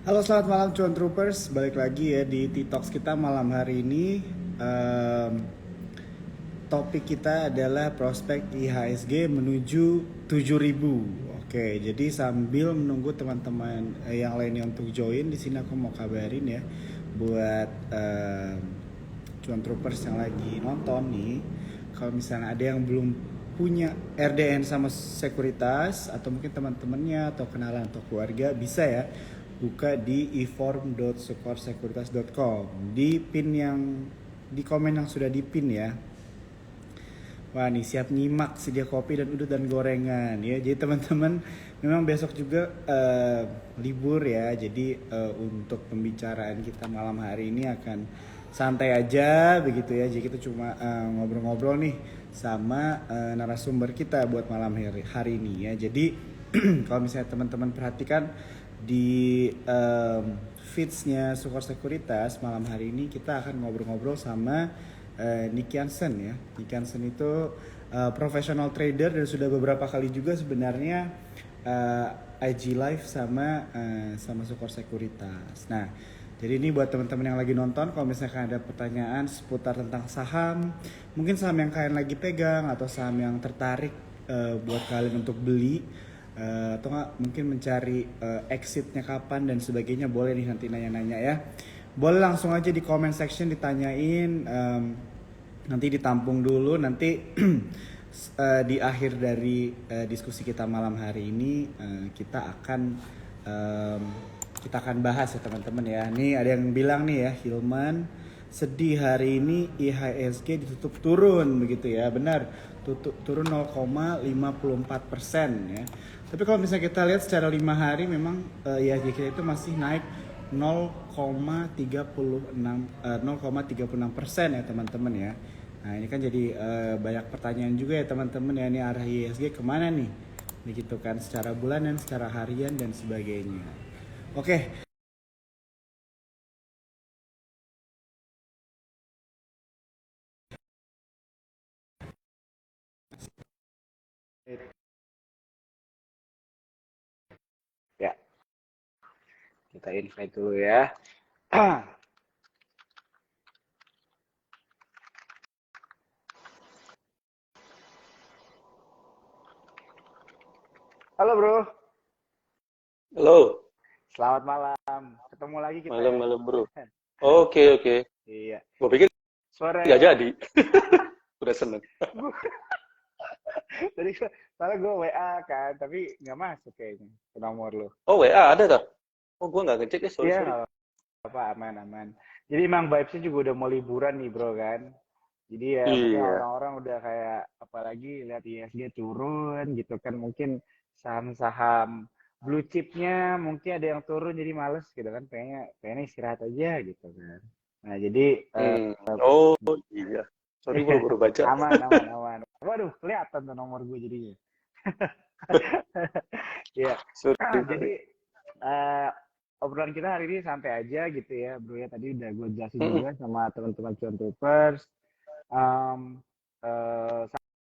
Halo, selamat malam Cuan Troopers. Balik lagi ya di TikToks kita malam hari ini. Em, Topik kita adalah prospek IHSG menuju 7.000. Oke, jadi sambil menunggu teman-teman yang lainnya untuk join, di sini aku mau kabarin ya buat Cuan Troopers yang lagi nonton nih, kalau misalnya ada yang belum punya RDN sama sekuritas, atau mungkin teman-temannya atau kenalan atau keluarga, bisa ya buka di eform.sukorsekuritas.com di pin yang di komen yang sudah dipin ya. Wah nih siap nyimak, sedia kopi dan udut dan gorengan ya. Jadi teman-teman memang besok juga libur ya. Jadi untuk pembicaraan kita malam hari ini akan santai aja begitu ya. Jadi kita cuma ngobrol-ngobrol nih sama narasumber kita buat malam hari ini ya. Jadi kalau misalnya teman-teman perhatikan di feedsnya Sukor Sekuritas malam hari ini kita akan ngobrol-ngobrol sama Nick Jansen ya. Nick Jansen itu professional trader dan sudah beberapa kali juga sebenarnya IG live sama Sukor Sekuritas. Nah, jadi ini buat teman-teman yang lagi nonton, kalau misalkan ada pertanyaan seputar tentang saham, mungkin saham yang kalian lagi pegang atau saham yang tertarik buat kalian untuk beli, atau nggak mungkin mencari exitnya kapan dan sebagainya, boleh nih nanti nanya-nanya ya. Boleh langsung aja di comment section ditanyain, nanti ditampung dulu, nanti di akhir dari diskusi kita malam hari ini um, kita akan bahas ya teman-teman ya. Nih ada yang bilang nih ya, Hilman, sedih hari ini IHSG ditutup turun begitu ya. Benar, turun 0,54% ya. Tapi kalau misalnya kita lihat secara 5 hari memang IHSG kita itu masih naik 0,36% ya teman-teman ya. Nah ini kan jadi banyak pertanyaan juga ya teman-teman ya, ini arah IHSG kemana nih? Begitu kan, secara bulanan, secara harian dan sebagainya. Oke. Ya, kita invite dulu ya. Halo bro, Halo, selamat malam. Ketemu lagi kita ya. malam-malam bro. Oke. Iya. Gue pikir nggak Sore. jadi. Udah seneng. Tadi soalnya gue WA kan, tapi nggak masuk kayaknya ke nomor lo. Oh WA ada tak? Oh gue nggak ngecek ya, sorry Iya sorry. nggak apa, aman. Jadi emang vibesnya juga udah mau liburan nih bro kan. Jadi ya mungkin Iya. orang-orang udah kayak, apalagi lihat ISG turun gitu kan, mungkin saham-saham blue chipnya mungkin ada yang turun jadi males gitu kan, pengen istirahat aja gitu kan. Nah jadi Hmm. Oh iya. Sorry bro, baru baca. aman. Waduh, kelihatan tuh nomor gue jadinya. Ya, jadi Sorry. uh, obrolan kita hari ini santai aja gitu ya, bro ya. Tadi udah gue jelasin Mm-mm. juga sama teman-teman Cuan Troopers. Um,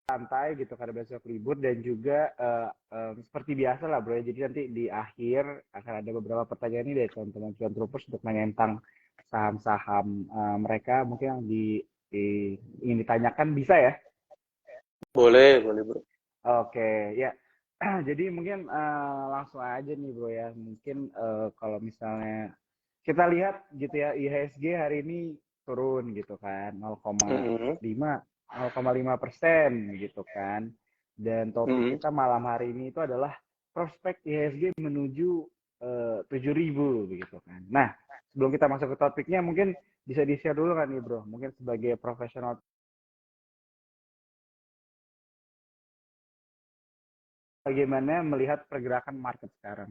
Santai gitu karena besok libur, dan juga seperti biasa lah bro ya. Jadi nanti di akhir akan ada beberapa pertanyaan ini dari teman-teman Cuan Troopers untuk nanya tentang saham-saham mereka mungkin yang ingin ditanyakan, bisa ya. Boleh bro. Oke, ya. Jadi mungkin langsung aja nih bro ya. Mungkin kalau misalnya kita lihat gitu ya, IHSG hari ini turun gitu kan, Mm-mm. 0,5% gitu kan. Dan topik Mm-mm. kita malam hari ini itu adalah prospek IHSG menuju 7.000 begitu kan. Nah, sebelum kita masuk ke topiknya, mungkin bisa di-share dulu kan nih bro, mungkin sebagai profesional, bagaimana melihat pergerakan market sekarang.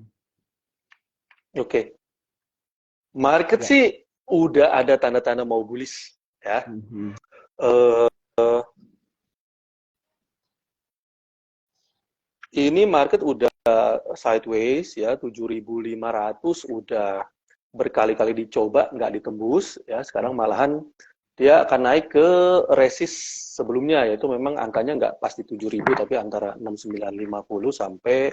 Oke. Market Ya. sih udah ada tanda-tanda mau bullish ya. Mhm. Eh, ini market udah sideways ya, 7.500 udah berkali-kali dicoba nggak ditembus ya. Sekarang malahan dia akan naik ke resist sebelumnya, yaitu memang angkanya nggak pasti 7.000 tapi antara 6.950 sampai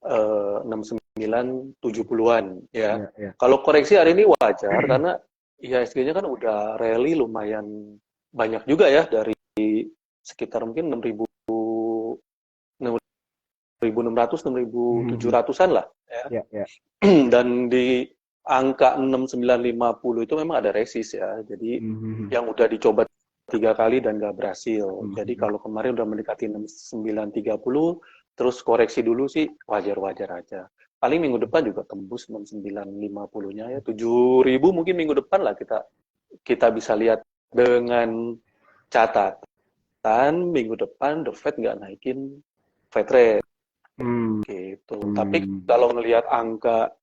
6.900. 6970-an ya. Ya, ya. Kalau koreksi hari ini wajar karena IHSG-nya kan udah rally lumayan banyak juga ya, dari sekitar mungkin 6.600 6.700-an lah ya. Ya, ya. Dan di angka 6950 itu memang ada resist ya. Jadi yang udah dicoba 3 kali dan nggak berhasil. Jadi kalau kemarin udah mendekati 6930, terus koreksi dulu sih wajar-wajar aja. Paling minggu depan juga tembus 6950-nya ya. 7.000 mungkin minggu depan lah kita bisa lihat, dengan catatan minggu depan The Fed nggak naikin Fed rate gitu. Tapi kalau ngelihat angka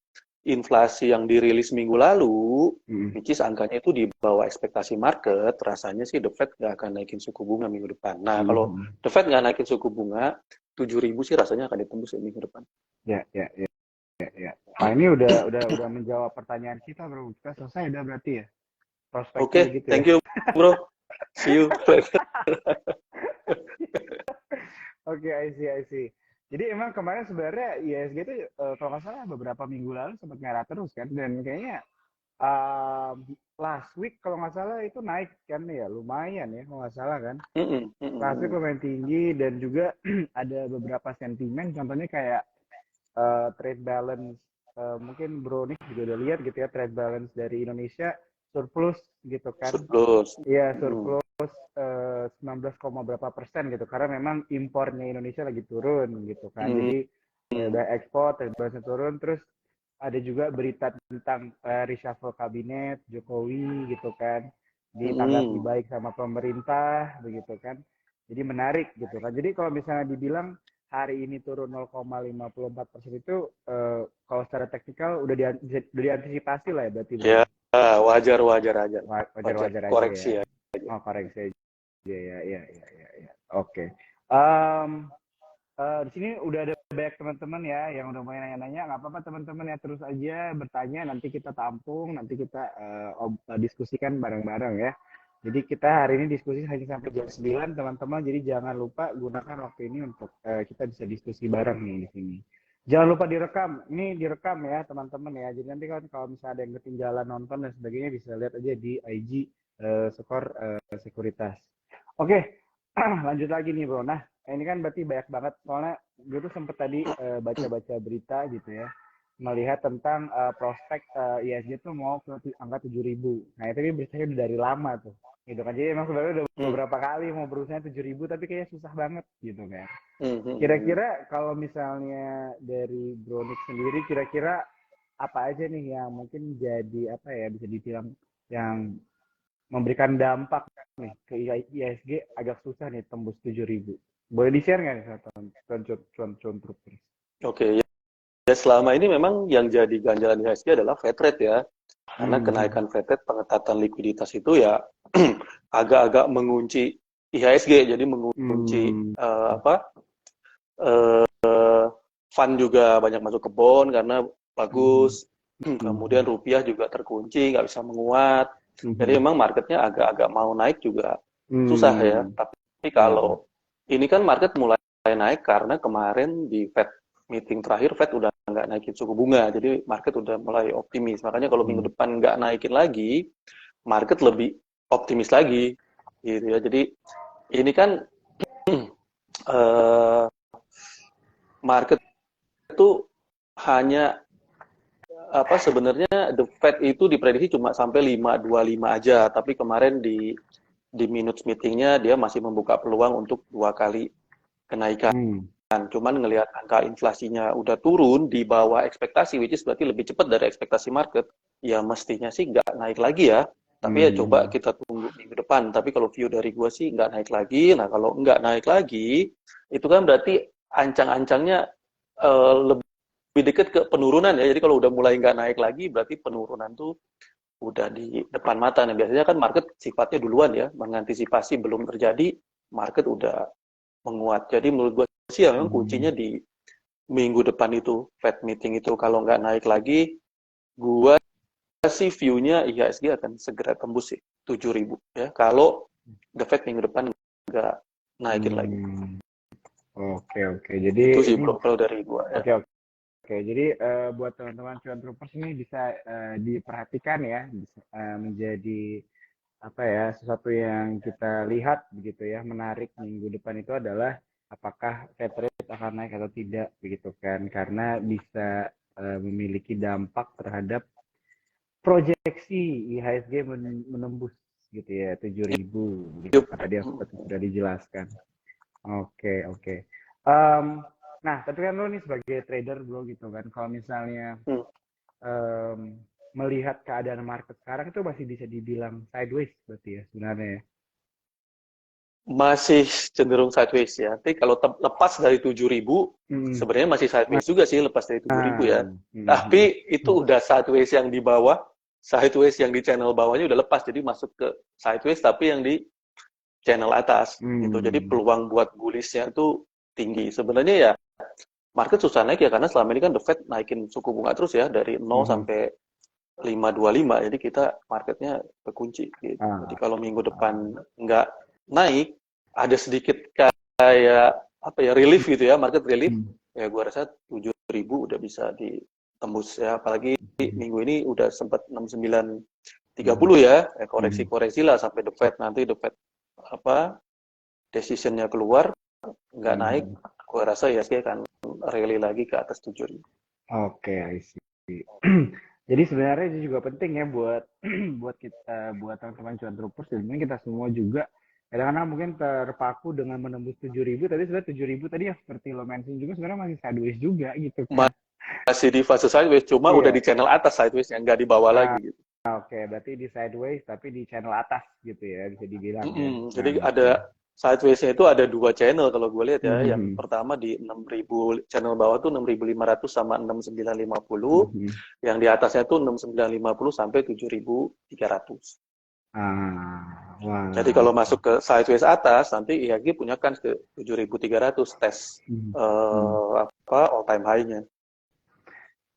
inflasi yang dirilis minggu lalu, which is angkanya itu di bawah ekspektasi market, rasanya sih The Fed nggak akan naikin suku bunga minggu depan. Nah, kalau The Fed nggak naikin suku bunga, 7.000 sih rasanya akan ditembus minggu depan. Ya, ya, ya, ya, ya. Nah, ini udah menjawab pertanyaan kita, bro. Kita selesai udah berarti ya. Prospeknya Oke, gitu thank ya. you, bro. See you. Oke, I see. Jadi emang kemarin sebenarnya ISG itu kalau nggak salah beberapa minggu lalu sempat merah terus kan, dan kayaknya last week kalau nggak salah itu naik kan ya, lumayan ya kalau nggak salah kan. Last week lumayan tinggi, dan juga ada beberapa sentimen, contohnya kayak trade balance, mungkin bro nih juga udah lihat gitu ya, trade balance dari Indonesia surplus gitu kan. Surplus. Iya, surplus 19, berapa persen gitu, karena memang impornya Indonesia lagi turun gitu kan. Jadi udah ekspor, trade balance turun. Terus ada juga berita tentang reshuffle kabinet Jokowi gitu kan, ditanggapi baik sama pemerintah begitu kan. Jadi menarik gitu kan. Jadi kalau misalnya dibilang hari ini turun 0,54% itu kalau secara teknikal udah diantisipasi lah ya berarti. Ya, wajar aja. Wajar aja koreksi ya. ya. Oh, koreksi aja. Ya. Oke. Di sini udah ada banyak teman-teman ya yang udah mulai nanya-nanya. Nggak apa-apa teman-teman ya, terus aja bertanya, nanti kita tampung, nanti kita diskusikan bareng-bareng ya. Jadi kita hari ini diskusi hanya sampai jam 9 teman-teman. Jadi jangan lupa gunakan waktu ini untuk kita bisa diskusi bareng nih di sini. Jangan lupa direkam. Ini direkam ya teman-teman ya. Jadi nanti kalau misalnya ada yang ketinggalan nonton dan sebagainya, bisa lihat aja di IG Skor Sekuritas. Oke, lanjut lagi nih bro. Nah, ini kan berarti banyak banget, soalnya gue tuh sempet tadi baca-baca berita gitu ya, melihat tentang prospek ISG tuh mau ke angka 7.000. Nah itu kan beritanya udah dari lama tuh gitu kan. Jadi emang sebenarnya udah beberapa kali mau berusaha 7.000, tapi kayaknya susah banget gitu kan. Kira-kira kalau misalnya dari Bronik sendiri, kira-kira apa aja nih yang mungkin jadi apa ya, bisa dibilang yang memberikan dampak nih ke ISG agak susah nih tembus 7.000. Boleh di-share nggak nih cuan truk? Oke, ya selama ini memang yang jadi ganjalan IHSG adalah Fed rate ya. Karena kenaikan Fed rate, pengetatan likuiditas itu ya agak-agak mengunci IHSG, jadi mengunci fund juga banyak masuk ke bond karena bagus. Kemudian rupiah juga terkunci, nggak bisa menguat. Jadi memang marketnya agak-agak mau naik juga susah ya. Tapi kalau ini kan market mulai naik karena kemarin di Fed meeting terakhir, Fed udah nggak naikin suku bunga. Jadi market udah mulai optimis. Makanya kalau minggu depan nggak naikin lagi, market lebih optimis lagi. Gitu ya. Jadi ini kan market itu hanya sebenarnya the Fed itu diprediksi cuma sampai 5.25 aja, tapi kemarin di minutes meetingnya dia masih membuka peluang untuk 2 kali kenaikan. Cuman ngelihat angka inflasinya udah turun di bawah ekspektasi, which is berarti lebih cepat dari ekspektasi market, ya mestinya sih nggak naik lagi ya. Tapi ya coba kita tunggu minggu depan. Tapi kalau view dari gua sih nggak naik lagi. Nah kalau nggak naik lagi, itu kan berarti ancang-ancangnya lebih dekat ke penurunan ya. Jadi kalau udah mulai nggak naik lagi, berarti penurunan tuh udah di depan mata. Nah biasanya kan market sifatnya duluan ya, mengantisipasi belum terjadi, market udah menguat. Jadi menurut gue sih ya memang kuncinya di minggu depan itu, Fed meeting itu. Kalau nggak naik lagi, gue sih view-nya IHSG akan segera tembus sih 7.000 ya. Kalau the Fed minggu depan nggak naikin lagi. Oke. Jadi itu sih bro kalau dari gue ya. Oke. Oke, jadi buat teman-teman cuan troopers ini bisa diperhatikan ya, bisa, menjadi apa ya, sesuatu yang kita lihat begitu ya, menarik minggu depan itu adalah apakah Fed rate akan naik atau tidak begitu kan, karena bisa memiliki dampak terhadap proyeksi IHSG menembus gitu ya 7.000 gitu, Yup. kata dia seperti sudah dijelaskan. Oke, oke. Em, nah, tapi kan lo nih sebagai trader bro gitu kan, kalau misalnya Hmm. melihat keadaan market sekarang itu masih bisa dibilang sideways berarti ya sebenarnya ya. Masih cenderung sideways ya. Tapi kalau lepas dari 7.000, Hmm. sebenarnya masih sideways juga sih lepas dari 7.000 ya. Hmm. Tapi itu udah sideways yang di bawah, sideways yang di channel bawahnya udah lepas. Jadi masuk ke sideways tapi yang di channel atas gitu. Jadi Hmm. peluang buat bullishnya itu tinggi. Sebenarnya ya market susah naik ya karena selama ini kan The Fed naikin suku bunga terus ya dari 0 Hmm. sampai 5,25. Jadi kita marketnya kekunci gitu. Jadi Ah. kalau minggu depan nggak naik, ada sedikit kayak apa ya relief gitu ya, market relief, Hmm. ya gua rasa 7.000 udah bisa ditembus ya. Apalagi Hmm. minggu ini udah sempat 6930 Hmm. ya, Hmm. koreksi-koreksi lah sampai The Fed apa decisionnya keluar nggak naik, Hmm. gua rasa ya sih akan rally lagi ke atas 7.000. Oke, I see. Jadi sebenarnya itu juga penting ya buat buat kita, buat teman-teman cuan troopers, dan mungkin kita semua juga kadang-kadang mungkin terpaku dengan menembus 7.000, tapi sebenarnya 7.000 tadi ya seperti lo mention juga sebenarnya masih sideways juga gitu kan. Masih di fase sideways, cuma udah Iya. di channel atas sideways yang nggak di bawah Ah, lagi gitu. oke, berarti di sideways tapi di channel atas gitu ya, bisa dibilang ya. Nah, Jadi oke. ada sideways-nya itu ada dua channel kalau gue lihat ya. Yang Mhm. pertama di 6.000, channel bawah tuh 6.500 sama 6.950. Mhm. Yang di atasnya tuh 6.950 sampai 7.300. Jadi Wah. kalau masuk ke sideways atas, nanti IHG punya kans ke 7.300 tes Mhm. Mhm. all time high-nya.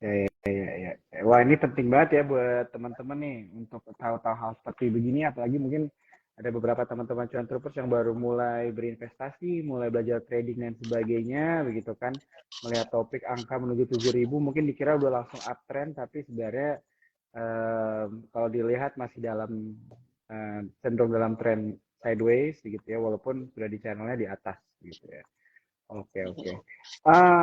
Ya, ya, ya, ya. Wah, ini penting banget ya buat teman-teman nih untuk tahu-tahu hal seperti begini, apalagi mungkin ada beberapa teman-teman cuan troopers yang baru mulai berinvestasi, mulai belajar trading dan sebagainya, begitu kan. Melihat topik angka menuju 7.000, mungkin dikira udah langsung uptrend, tapi sebenarnya kalau dilihat masih dalam cenderung dalam tren sideways gitu ya, walaupun sudah di channelnya di atas gitu ya. Oke, oke.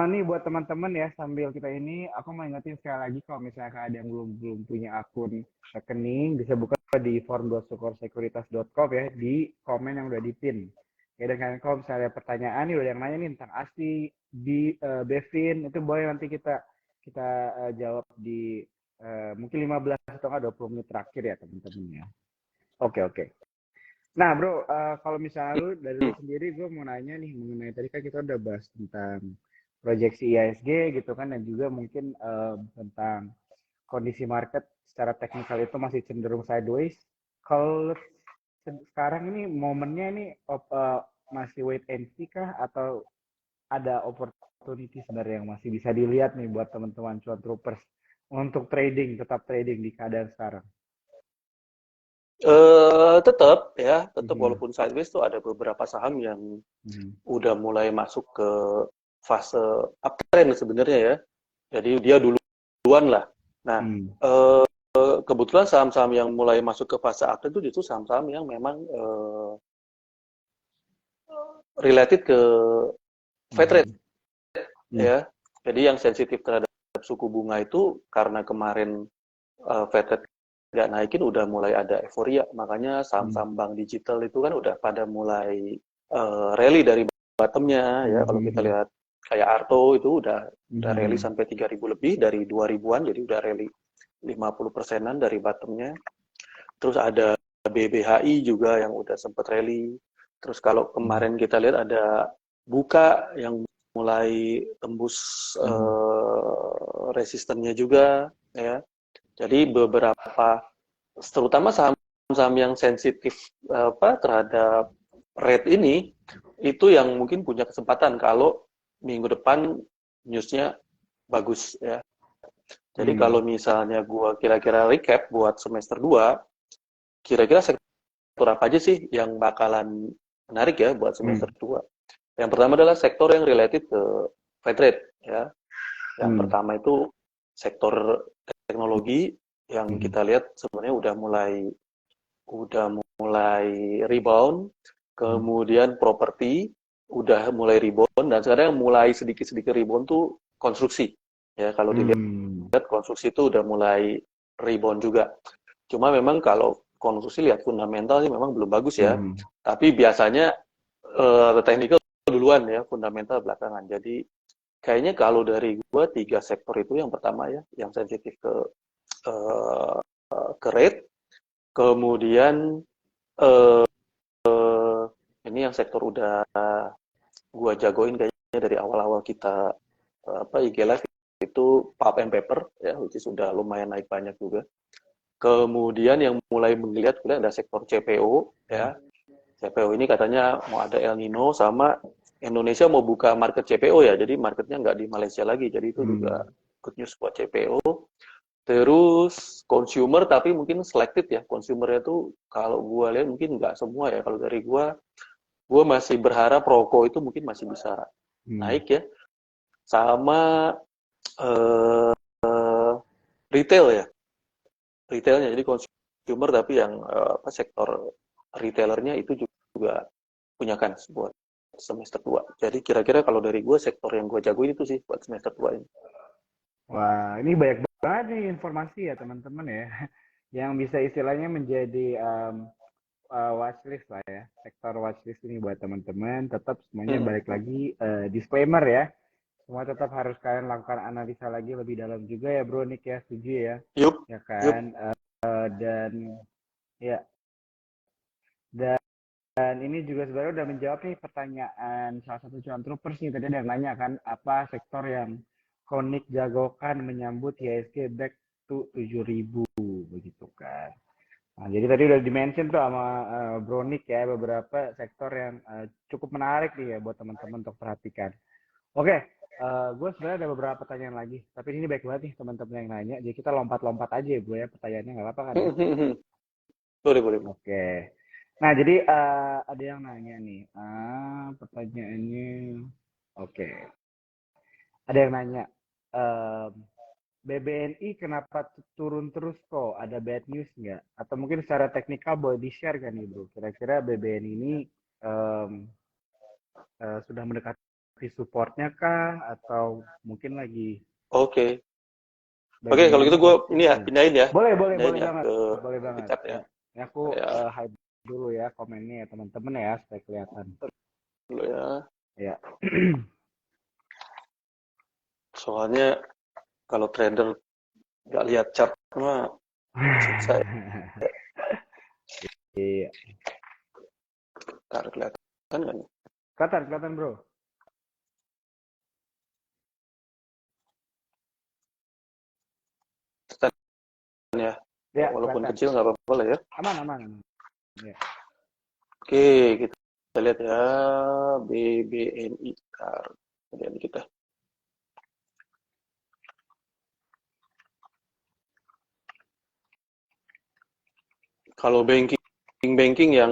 Nih buat teman-teman ya, sambil kita ini, aku mau ingetin sekali lagi kalau misalnya ada yang belum belum punya akun rekening, bisa buka di form.sukorsekuritas.com ya, di komen yang udah dipin. Ya, dan kalau misalnya ada pertanyaan nih, udah yang nanya nih tentang ASI, di Bevin, itu boleh nanti kita jawab di mungkin 15 atau nggak 20 menit terakhir ya teman-teman ya. Oke, oke. Nah, bro, kalau misalnya lu dari lu sendiri, gue mau nanya nih mengenai tadi kan kita udah bahas tentang proyeksi IHSG gitu kan, dan juga mungkin tentang kondisi market secara teknikal itu masih cenderung sideways. Kalau sekarang ini momennya ini masih wait and see kah, atau ada opportunity sebenarnya yang masih bisa dilihat nih buat teman-teman cuan troopers untuk trading, tetap trading di keadaan sekarang? Tetap Mhm. walaupun sideways tuh ada beberapa saham yang Mhm. udah mulai masuk ke fase uptrend sebenarnya ya. Jadi dia duluan lah. Nah, Hmm. eh, kebetulan saham-saham yang mulai masuk ke fase uptrend itu justru saham-saham yang memang related ke Fed rate Mhm. Hmm. ya. Jadi yang sensitif terhadap suku bunga itu karena kemarin Fed rate nggak naikin udah mulai ada euforia. Makanya Hmm. saham-saham bank digital itu kan udah pada mulai rally dari bottomnya ya. Kalau kita Mhm. lihat kayak Arto itu udah rally Mhm. sampai 3.000 lebih dari 2.000-an, jadi udah rally 50%-an dari bottomnya. Terus ada BBHI juga yang udah sempat rally. Terus kalau Mhm. kemarin kita lihat ada Buka yang mulai tembus Mhm. resistennya juga ya. Jadi beberapa terutama saham-saham yang sensitif terhadap rate ini itu yang mungkin punya kesempatan kalau minggu depan newsnya bagus ya. Jadi kalau Mhm. misalnya gua kira-kira recap buat semester 2, kira-kira sektor apa aja sih yang bakalan menarik ya buat semester Mhm. 2? Yang pertama adalah sektor yang related ke Fed rate ya. Yang pertama itu sektor teknologi yang kita lihat sebenarnya udah mulai rebound, kemudian properti udah mulai rebound, dan sekarang yang mulai sedikit-sedikit rebound tuh konstruksi. Ya, kalau dilihat konstruksi itu udah mulai rebound juga. Cuma memang kalau konstruksi lihat fundamental sih memang belum bagus ya. Tapi biasanya technical duluan ya, fundamental belakangan. Jadi kayaknya kalau dari gua 3 sektor itu, yang pertama ya, yang sensitif ke rate, kemudian ini yang sektor udah gua jagoin kayaknya dari awal-awal kita IG Live, itu pulp and paper ya, which is sudah lumayan naik banyak juga. Kemudian yang mulai menggeliat ada sektor CPO ya. CPO ini katanya mau ada El Nino, sama Indonesia mau buka market CPO ya, jadi marketnya nggak di Malaysia lagi, jadi itu juga good news buat CPO. Terus consumer, tapi mungkin selected ya, consumernya tuh kalau gua lihat mungkin nggak semua ya. Kalau dari gua masih berharap rokok itu mungkin masih bisa naik ya, sama retail ya, retailnya, jadi consumer tapi yang sektor retailernya itu juga punya kans buat semester 2. Jadi kira-kira kalau dari gue, sektor yang gue jagoin itu sih buat semester 2 ini. Wah, ini banyak banget nih informasi ya teman-teman ya, yang bisa istilahnya menjadi watchlist lah ya, sektor watchlist ini buat teman-teman. Tetap semuanya balik lagi disclaimer ya, semua tetap harus kalian lakukan analisa lagi lebih dalam juga ya bro Nick ya, setuju ya? Yup. Ya kan, dan ya, dan ini juga sebenarnya udah menjawab nih pertanyaan salah satu cuan troopers nih, tadi ada yang nanya kan, apa sektor yang Konik jagokan menyambut IHSG back to 7.000 begitu kan. Nah, jadi tadi udah dimention tuh sama Bro Nick ya, beberapa sektor yang cukup menarik nih ya buat teman-teman untuk perhatikan. Oke, gue sebenarnya ada beberapa pertanyaan lagi, tapi ini baik banget nih teman-teman yang nanya, jadi kita lompat-lompat aja ya bro ya, pertanyaannya nggak apa-apa kan ya? Boleh. Oke. Nah, jadi ada yang nanya nih, pertanyaannya, oke. Ada yang nanya, BBNI kenapa turun terus kok? Ada bad news nggak? Atau mungkin secara teknikal boleh di-share kan nih bro? Kira-kira BBNI ini sudah mendekati supportnya kah? Atau mungkin lagi Oke, kalau gitu gue ini ya pindahin ya. Boleh Pindahin ya banget. ke Boleh banget. chat ya. Ini aku Ya, hide dulu ya komennya ya teman-teman ya, supaya kelihatan. dulu ya. Ya. Soalnya kalau trader nggak lihat chart mah susah ya. Iya. Ntar kelihatan kan? Kelihatan bro. Ya. Ya, Walaupun kelihatan. kecil nggak apa-apa lah ya. Aman. Ya. Oke, kita lihat ya, BBNI. Kemudian kita. Kalau banking yang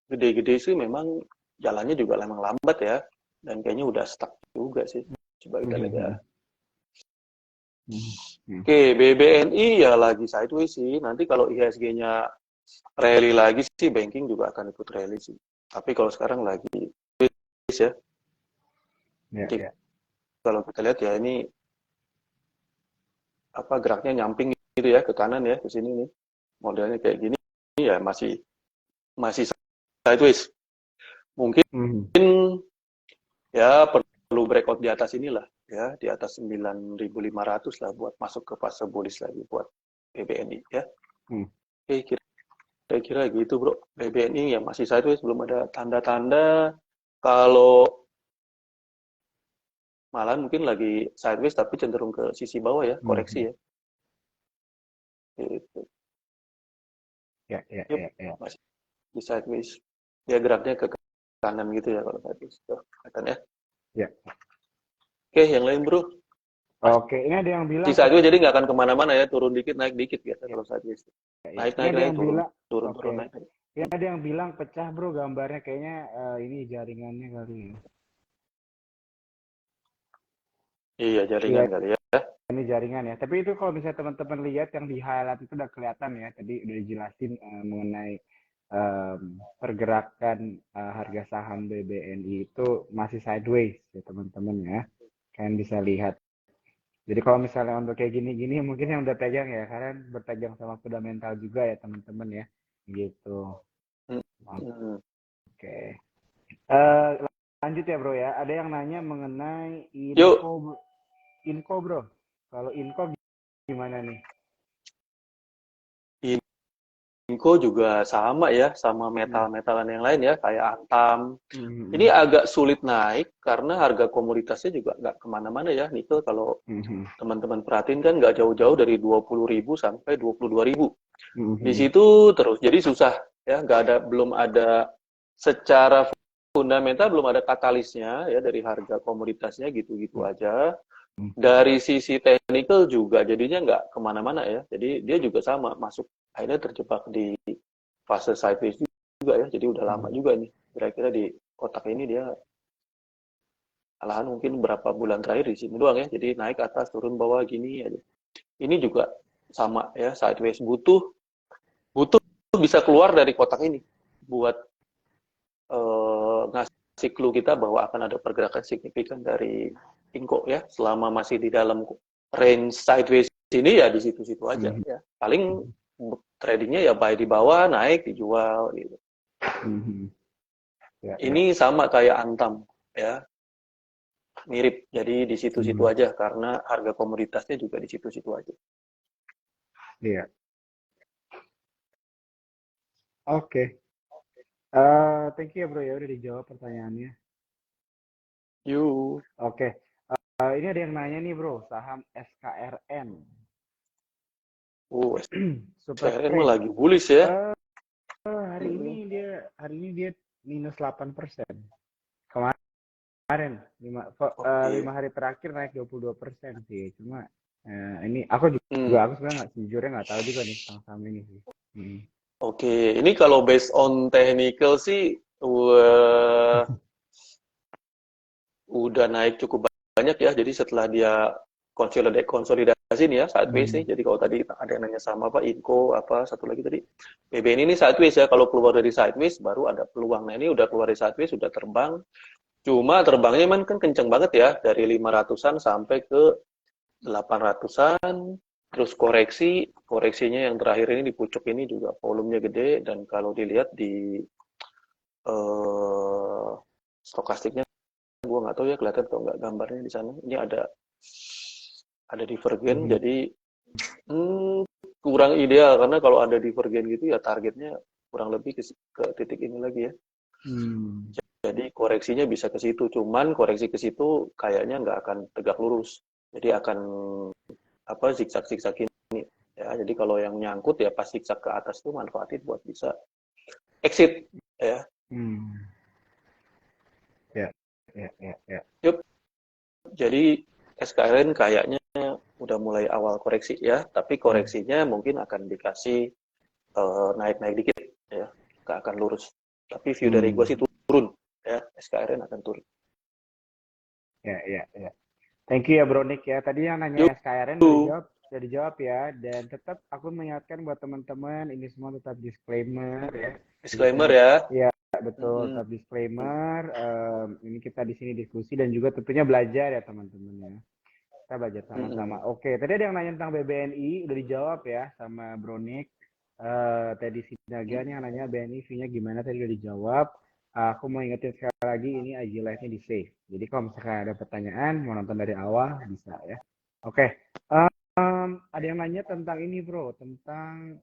gede-gede sih memang jalannya juga memang lambat ya, dan kayaknya udah stuck juga sih. Coba kita lihat ya. Oke, BBNI ya lagi sideways sih. Nanti kalau IHSG-nya rally lagi sih, banking juga akan ikut rally sih. Tapi kalau sekarang lagi ya. Jadi kalau kita lihat ya, ini geraknya nyamping gitu ya ke kanan ya, ke sini nih. Modelnya kayak gini ya, masih sideways. Mungkin ya perlu breakout di atas inilah ya, di atas 9.500 lah buat masuk ke fase bullish lagi buat BBNI ya. Oke, kira-kira gitu bro. BBNI yang masih sideways, belum ada tanda-tanda kalau malah mungkin lagi sideways tapi cenderung ke sisi bawah ya, koreksi ya. Gitu. Ya. Masih di sideways. Ya geraknya ke kanan gitu ya kalau sideways. Tuh, kelihatan ya. Ya. Oke, yang lain bro. Oke, ini ada yang bilang sideways jadi nggak akan kemana-mana ya, turun dikit naik dikit biasa kalau sideways. Naik turun naik. Ya, ada yang bilang pecah bro gambarnya, kayaknya ini jaringannya kali ya. Iya, Iya, jaringan kali ya. ini jaringan ya. Tapi itu kalau misalnya teman-teman lihat yang di highlight itu udah kelihatan ya. Tadi udah dijelasin mengenai pergerakan harga saham BBNI itu masih sideways ya teman-teman ya. Kalian bisa lihat. Jadi kalau misalnya untuk kayak gini-gini mungkin yang udah pegang ya, kalian berpegang sama fundamental juga ya teman-teman ya. Gitu. Hmm, hmm. Oke. Lanjut ya bro ya. Ada yang nanya mengenai Yuk, info bro. Kalau info gimana nih? Inco juga sama ya, sama Hmm. metal-metalan yang lain ya, kayak Antam. Ini Hmm. agak sulit naik karena harga komoditasnya juga nggak kemana-mana ya. Nikel kalau Hmm. teman-teman perhatiin kan nggak jauh-jauh dari 20.000 sampai 22.000. Di Hmm. situ terus, jadi susah ya, nggak ada, belum ada secara fundamental, belum ada katalisnya ya dari harga komoditasnya gitu-gitu aja. Hmm. Dari sisi technical juga jadinya nggak kemana-mana ya. Jadi dia juga sama, masuk akhirnya terjebak di fase sideways juga ya. Jadi udah lama Hmm. juga nih. Kira-kira di kotak ini dia alahan mungkin berapa bulan terakhir di sini doang ya. Jadi naik atas turun bawah gini aja. Ini juga sama ya, sideways, butuh butuh bisa keluar dari kotak ini buat ngasih clue kita bahwa akan ada pergerakan signifikan dari Inco ya. Selama masih di dalam range sideways ini ya di situ-situ aja Hmm. ya. Paling tradingnya ya buy di bawah, naik dijual gitu. Hmm. Ya, ya. Ini sama kayak Antam ya, mirip. Jadi di situ-situ Hmm. aja karena harga komoditasnya juga di situ-situ aja. Iya. Oke. Thank you ya bro ya udah dijawab pertanyaannya. Yuk, Oke. Ini ada yang nanya nih bro, saham SKRN. Super SKRN mah Trade. lagi bullish ya. Eh, hari ini dia minus 8%. Kemarin 5 Oke. hari terakhir naik 22% sih. Cuma ini aku juga Hmm. aku sebenarnya sejujurnya nggak tahu juga nih saham ini sih. Hmm. Oke, ini kalau based on technical sih, udah naik cukup banyak ya. Jadi setelah dia konsolidasi nih ya sideways nih. Hmm. Jadi kalau tadi ada yang nanya sama apa Inco apa satu lagi tadi BBN ini sideways ya. Kalau keluar dari sideways baru ada peluang. Nah ini udah keluar dari sideways sudah terbang. Cuma terbangnya emang kan kenceng banget ya dari 500-an sampai ke 800-an. Terus koreksinya yang terakhir ini di pucuk ini juga volumenya gede dan kalau dilihat di eh, stokastiknya gue nggak tahu ya kelihatan atau nggak gambarnya di sana. Ini ada divergen, Hmm. jadi hmm, kurang ideal karena kalau ada divergen gitu ya targetnya kurang lebih ke titik ini lagi ya. Hmm. Jadi koreksinya bisa ke situ, cuman koreksi ke situ kayaknya nggak akan tegak lurus. Jadi akan apa zigzag-zigzag ini ya. Jadi kalau yang nyangkut ya pas zigzag ke atas tuh manfaatin buat bisa exit ya. Hmm. Ya, ya, ya, ya. Yup. Jadi SKRN kayaknya udah mulai awal koreksi ya, tapi Hmm. koreksinya mungkin akan dikasih naik-naik dikit ya, nggak akan lurus. Tapi view dari gua sih Hmm. turun ya, SKRN akan turun. Ya, ya, ya. Thank you ya Bro Nick ya. Tadi yang nanya Yuk, SKRN udah dijawab ya. Dan tetap aku mengingatkan buat teman-teman ini semua tetap disclaimer ya. Jadi disclaimer ya. ya betul Mm-mm. tetap disclaimer. Ini kita di sini diskusi dan juga tentunya belajar ya teman-teman ya. Kita belajar sama-sama. Mm-mm. Oke, tadi ada yang nanya tentang BBNI udah dijawab ya sama Bro Nick. Tadi Sinaga nih yang nanya BNI fee-nya gimana tadi udah dijawab. Aku mau ingetin sekali lagi ini IG Live-nya di save. Jadi kalau misalkan ada pertanyaan mau nonton dari awal bisa ya. Oke. Ada yang nanya tentang ini bro, tentang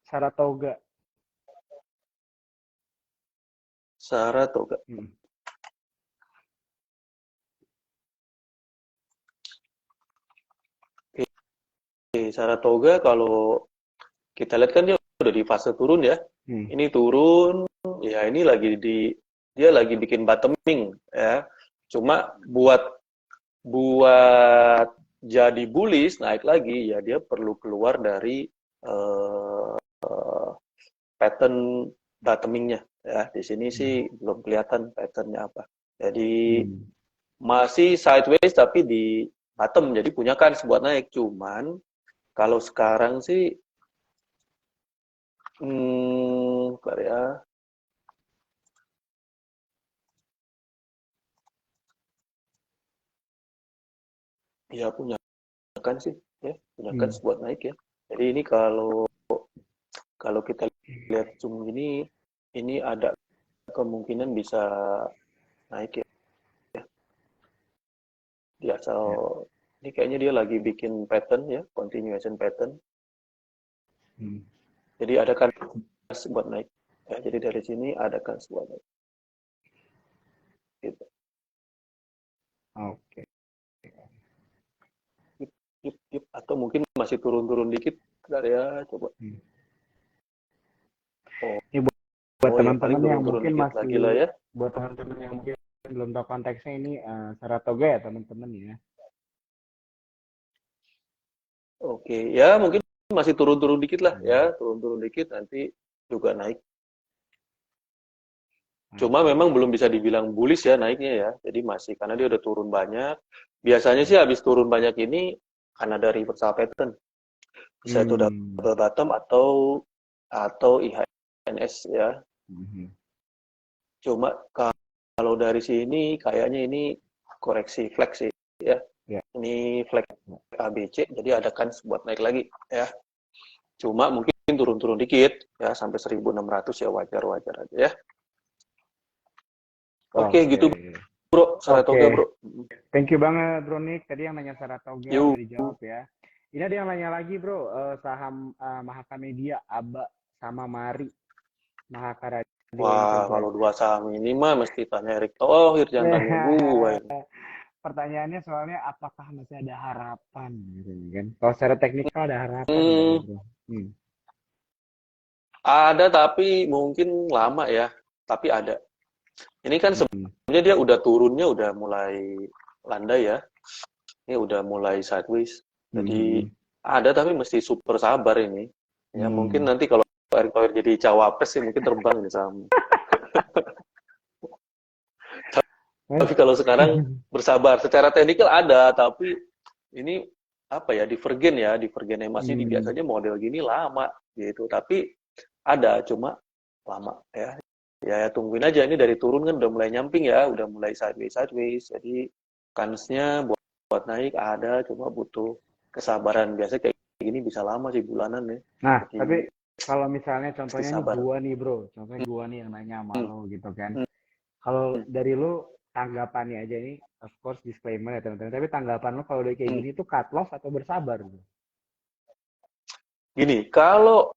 Saratoga. Saratoga. Hmm. Saratoga kalau kita lihat kan dia udah di fase turun ya. Hmm. Ini turun, ya ini dia lagi bikin bottoming ya. Cuma buat buat jadi bullish naik lagi ya dia perlu keluar dari uh, pattern bottomingnya ya. Di sini sih belum kelihatan patternnya apa. Jadi Hmm. masih sideways tapi di bottom, jadi punya kans buat naik. Cuman kalau sekarang sih, bentar ya, ya punya kans sih, ya punya kans Hmm. buat naik ya. Jadi ini kalau kalau kita lihat zoom ini ada kemungkinan bisa naik ya. Di asal Ya. ini kayaknya dia lagi bikin pattern ya, continuation pattern. Hmm. Jadi ada kans buat naik. Ya, jadi dari sini ada kans buat naik. Gitu. Oke. Yuk, yuk, yuk. Atau mungkin masih turun-turun dikit. Bentar ya, coba. Hmm. Oh, Ini buat oh ya paling teman-teman yang turun-turun mungkin dikit lagi lah masih ya. buat teman-teman yang mungkin belum tahu konteksnya ini Saratoga ya teman-teman ya. Oke, ya mungkin masih turun-turun dikit lah ya, Hmm. turun-turun dikit nanti juga naik. Cuma Oke. memang belum bisa dibilang bullish ya naiknya ya. Jadi masih karena dia udah turun banyak. Biasanya sih Hmm. habis turun banyak ini karena dari reversal pattern. Bisa itu Hmm. double bottom atau IHNS ya. Mhm. Cuma kalau dari sini kayaknya ini koreksi flag sih ya. Ya. Ini flag Ya. ABC jadi ada kans buat naik lagi ya. Cuma mungkin turun-turun dikit ya sampai 1.600 ya wajar-wajar aja ya. Oke Oke. gitu bro, Saratoga Oke. bro. Thank you banget Bro Nick. Tadi yang nanya Saratoga udah Yuk. dijawab ya. Ini ada yang nanya lagi Bro, saham Mahaka Media, ABA sama Mari, Mahaka Radio Wah, kalau Enterprise. dua saham ini mah mesti tanya Erick Thohir, jangan tanya gua ini. Pertanyaannya soalnya apakah masih ada harapan gitu kan? Kalau secara teknikal ada harapan nggak nih Hmm, Bro? Hmm. ada tapi mungkin lama ya. Tapi ada. Ini kan Hmm. sebenarnya dia udah turunnya udah mulai landai ya. Ini udah mulai sideways. Jadi Hmm. ada tapi mesti super sabar ini. Ya mungkin Hmm. nanti kalau Erick Thohir jadi cawapres sih mungkin terbang ini saham. Eh? Tapi kalau sekarang bersabar. Secara teknikal ada, tapi ini apa ya divergen emas ini Hmm. biasanya model gini lama gitu. Tapi ada cuma lama ya. Ya tungguin aja ini dari turun kan udah mulai nyamping ya, udah mulai sideways. Jadi kansnya buat naik ada, cuma butuh kesabaran. Biasa kayak gini bisa lama sih bulanan ya. Nah, tapi Jadi kalau misalnya mesti contohnya nih sabar. gua nih Bro, contohnya gua nih yang nanya sama Hmm, lo gitu kan. hmm, Kalau hmm, dari lu tanggapannya aja ini, of course disclaimer ya teman-teman. Tapi tanggapan lu kalau udah kayak hmm. gini tuh cut loss atau bersabar bro? Gini, kalau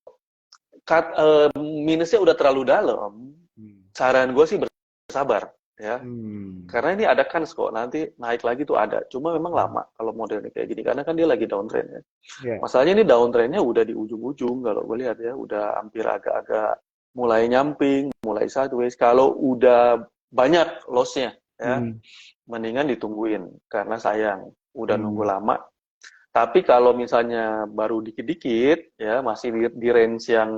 minusnya udah terlalu dalam, Hmm. saran gue sih bersabar ya. Hmm. Karena ini ada kans kok nanti naik lagi tuh ada. Cuma memang Hmm. lama kalau modelnya kayak gini karena kan dia lagi downtrend ya. Ya. Masalahnya ini downtrendnya udah di ujung-ujung kalau gue lihat ya, udah hampir agak-agak mulai nyamping, mulai sideways. Kalau udah banyak lossnya ya, Hmm. mendingan ditungguin karena sayang udah nunggu Hmm. lama. Tapi kalau misalnya baru dikit-dikit ya masih di range yang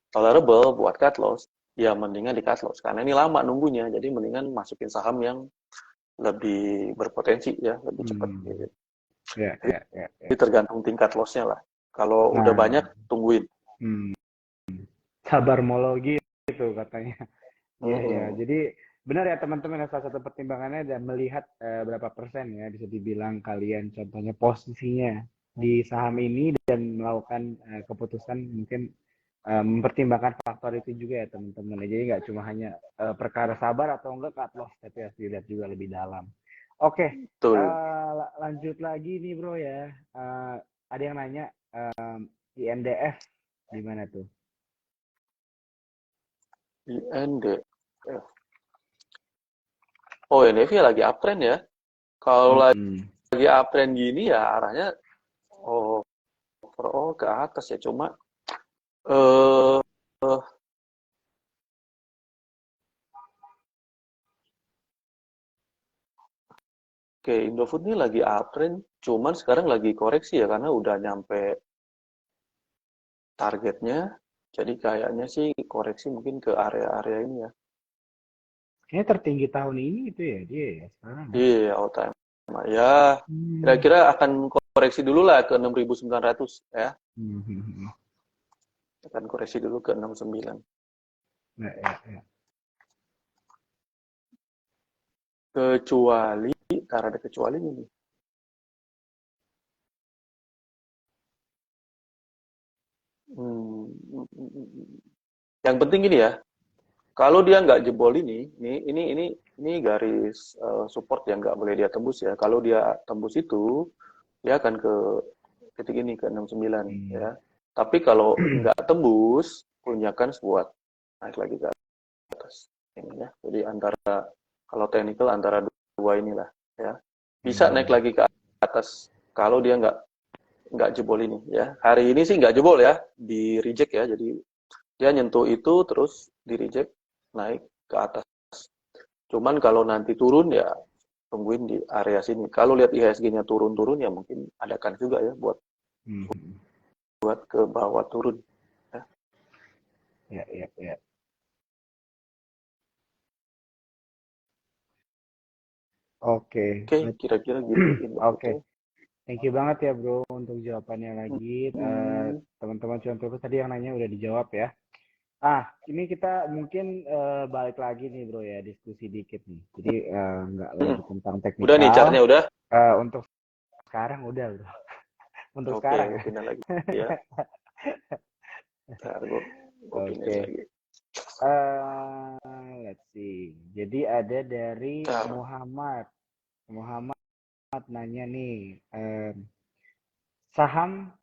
tolerable buat cut loss, ya mendingan di cut loss karena ini lama nunggunya. Jadi mendingan masukin saham yang lebih berpotensi ya, lebih cepat Hmm. gitu. Ya, ya, ya, ya. Jadi tergantung tingkat lossnya lah. Kalau udah Nah, banyak tungguin. hmm. Sabar mologi itu katanya. Iya, ya. Mm-mm. Jadi benar ya teman-teman, salah satu pertimbangannya dan melihat berapa persen ya bisa dibilang kalian contohnya posisinya di saham ini dan melakukan keputusan mungkin mempertimbangkan faktor itu juga ya teman-teman. Jadi nggak cuma hanya perkara sabar atau enggak cut loss, tapi harus dilihat juga lebih dalam. Oke, Betul. lanjut lagi nih bro ya. Ada yang nanya INDF gimana tuh? INDF. Oh, NDF ya lagi uptrend ya. Kalau Hmm. lagi uptrend gini ya arahnya oh, overall ke atas ya. Cuma eh Oke, Indofood ini lagi uptrend, cuman sekarang lagi koreksi ya karena udah nyampe targetnya. Jadi kayaknya sih koreksi mungkin ke area-area ini ya. Kayaknya tertinggi tahun ini itu ya dia ya sekarang ya. Iya, all time. Ya, Hmm. kira-kira akan koreksi dulu lah ke 6.900 ya. Hmm, hmm, hmm. Akan koreksi dulu ke 69. Ya, ya, ya. Kecuali, karena ada kecuali ini. Hmm, Yang penting ini ya, kalau dia nggak jebol ini garis support yang nggak boleh dia tembus ya. Kalau dia tembus itu, dia akan ke titik ini ke 69 Hmm. ya. Tapi kalau nggak tembus, punyakan buat naik lagi ke atas ini ya. Jadi antara kalau technical antara dua inilah ya. Bisa naik Hmm. lagi ke atas kalau dia nggak jebol ini ya. Hari ini sih nggak jebol ya, di reject ya. Jadi dia nyentuh itu terus di reject naik ke atas. Cuman kalau nanti turun ya tungguin di area sini. Kalau lihat IHSG-nya turun-turun ya mungkin adakan juga ya buat Hmm, hmm. buat ke bawah turun. Ya. Ya, ya, ya. Oke. Oke, kira-kira gitu Indo. Oke. Oke. Thank you banget ya bro untuk jawabannya lagi. Hmm, Teman-teman cuan terus tadi yang nanya udah dijawab ya. Ini kita mungkin balik lagi nih bro ya, diskusi dikit nih. Jadi nggak lagi tentang Udah nih teknikal. chartnya udah. Untuk sekarang udah bro. Untuk Oke, sekarang gue ya. pindah lagi ya. Ntar gue pindah Oke. lagi. Let's see. Jadi ada dari Ntar. Muhammad. Muhammad nanya nih, saham